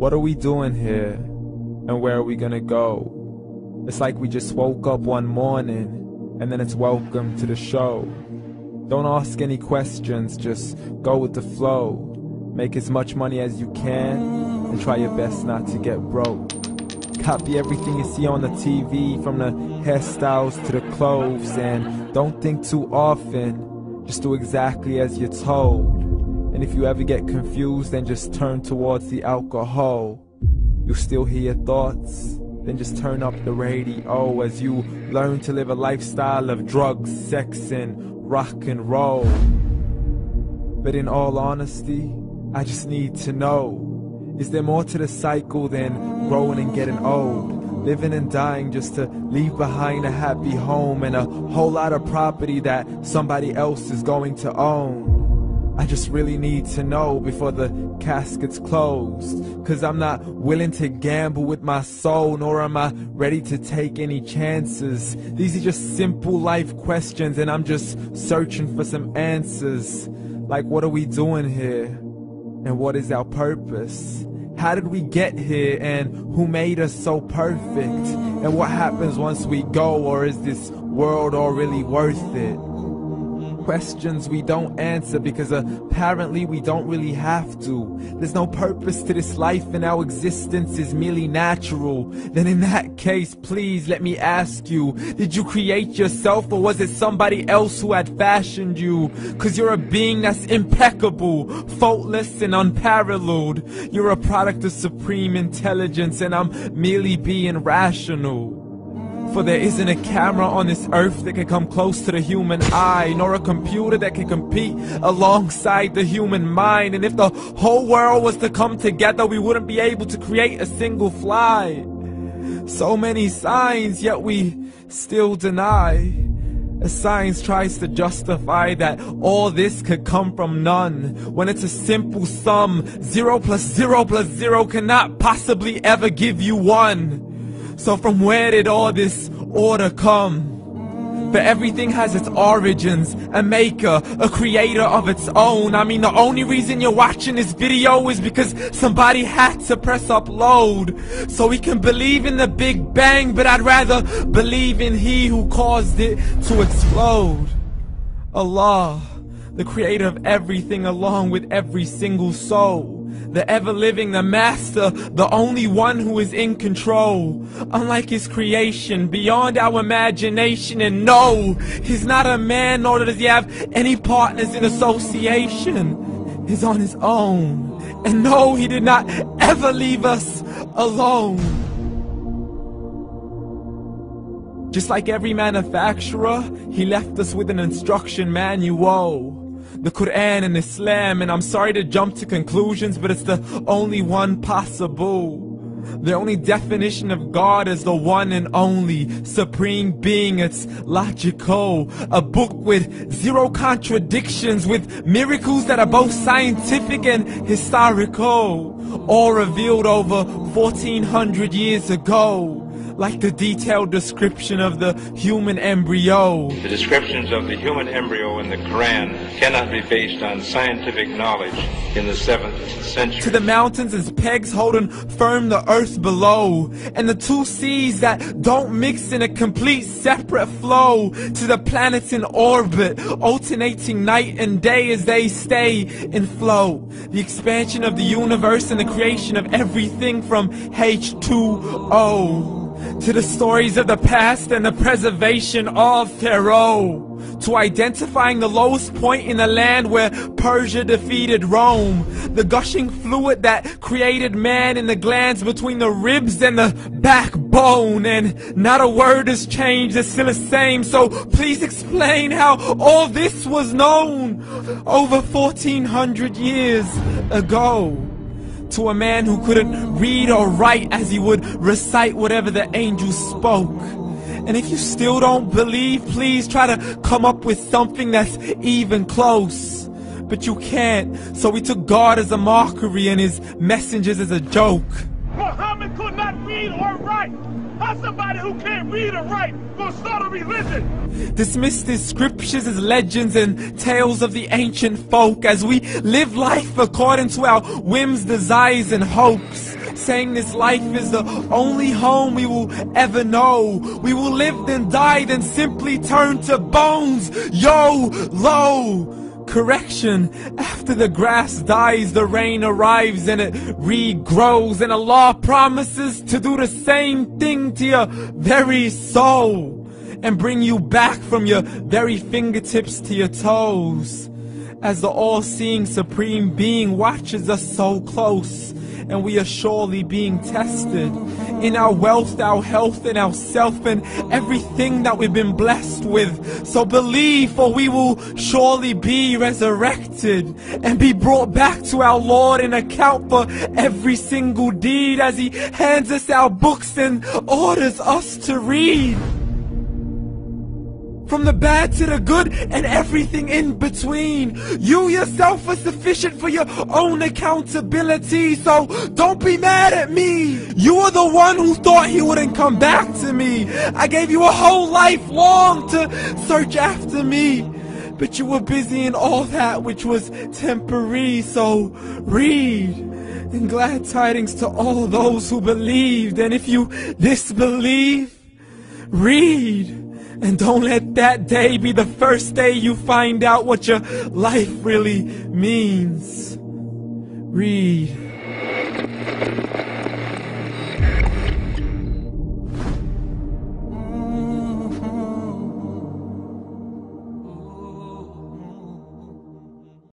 What are we doing here? And where are we gonna go? It's like we just woke up one morning, and then it's welcome to the show. Don't ask any questions, just go with the flow. Make as much money as you can, and try your best not to get broke. Copy everything you see on the TV, from the hairstyles to the clothes, and don't think too often, just do exactly as you're told. And if you ever get confused, then just turn towards the alcohol. You'll still hear your thoughts, then just turn up the radio as you learn to live a lifestyle of drugs, sex, and rock and roll. But in all honesty, I just need to know, is there more to the cycle than growing and getting old? Living and dying just to leave behind a happy home and a whole lot of property that somebody else is going to own. I just really need to know before the casket's closed, 'cause I'm not willing to gamble with my soul, nor am I ready to take any chances. These are just simple life questions, and I'm just searching for some answers. Like, what are we doing here? And what is our purpose? How did we get here, and who made us so perfect? And what happens once we go, or is this world all really worth it? Questions we don't answer because apparently we don't really have to. There's no purpose to this life and our existence is merely natural. Then in that case, please let me ask you, did you create yourself, or was it somebody else who had fashioned you? 'Cause you're a being that's impeccable, faultless and unparalleled. You're a product of supreme intelligence, and I'm merely being rational. For there isn't a camera on this earth that can come close to the human eye, nor a computer that can compete alongside the human mind. And if the whole world was to come together, we wouldn't be able to create a single fly. So many signs, yet we still deny. As science tries to justify that all this could come from none, when it's a simple sum. 0 plus 0 plus 0 cannot possibly ever give you 1. So from where did all this order come? But everything has its origins, a maker, a creator of its own. I mean, the only reason you're watching this video is because somebody had to press upload. So we can believe in the Big Bang, but I'd rather believe in He who caused it to explode. Allah, the creator of everything, along with every single soul. The ever-living, the master, the only one who is in control. Unlike his creation, beyond our imagination. And no, he's not a man, nor does he have any partners in association. He's on his own. And no, he did not ever leave us alone. Just like every manufacturer, he left us with an instruction manual. The Quran and Islam, and I'm sorry to jump to conclusions, but it's the only one possible. The only definition of God is the one and only supreme being. It's logical, a book with 0 contradictions, with miracles that are both scientific and historical, all revealed over 1400 years ago. Like the detailed description of the human embryo. The descriptions of the human embryo in the Quran cannot be based on scientific knowledge in the 7th century. To the mountains as pegs holding firm the earth below, and the 2 seas that don't mix in a complete separate flow. To the planets in orbit, alternating night and day as they stay in flow. The expansion of the universe and the creation of everything from H2O. To the stories of the past and the preservation of Pharaoh. To identifying the lowest point in the land where Persia defeated Rome. The gushing fluid that created man in the glands between the ribs and the backbone. And not a word has changed, it's still the same. So please explain how all this was known over 1400 years ago. To a man who couldn't read or write, as he would recite whatever the angels spoke. And if you still don't believe, please try to come up with something that's even close. But you can't, so we took God as a mockery and his messengers as a joke. Muhammad could not read or write. How somebody who can't read or write gonna start a religion? Dismissed his scriptures as legends and tales of the ancient folk, as we live life according to our whims, desires, and hopes. saying this life is the only home we will ever know. We will live then die then simply turn to bones. YOLO! Correction, after the grass dies, the rain arrives and it regrows, and Allah promises to do the same thing to your very soul and bring you back from your very fingertips to your toes, as the all-seeing supreme being watches us so close, and we are surely being tested in our wealth, our health, and our self, and everything that we've been blessed with. So believe, for we will surely be resurrected and be brought back to our Lord and account for every single deed, as He hands us our books and orders us to read. From the bad to the good and everything in between. You yourself are sufficient for your own accountability, so don't be mad at me. You are the one who thought He wouldn't come back to me. I gave you a whole life long to search after me, but you were busy in all that which was temporary. So read, and glad tidings to all those who believed. And if you disbelieve, read. And don't let that day be the first day you find out what your life really means. Read.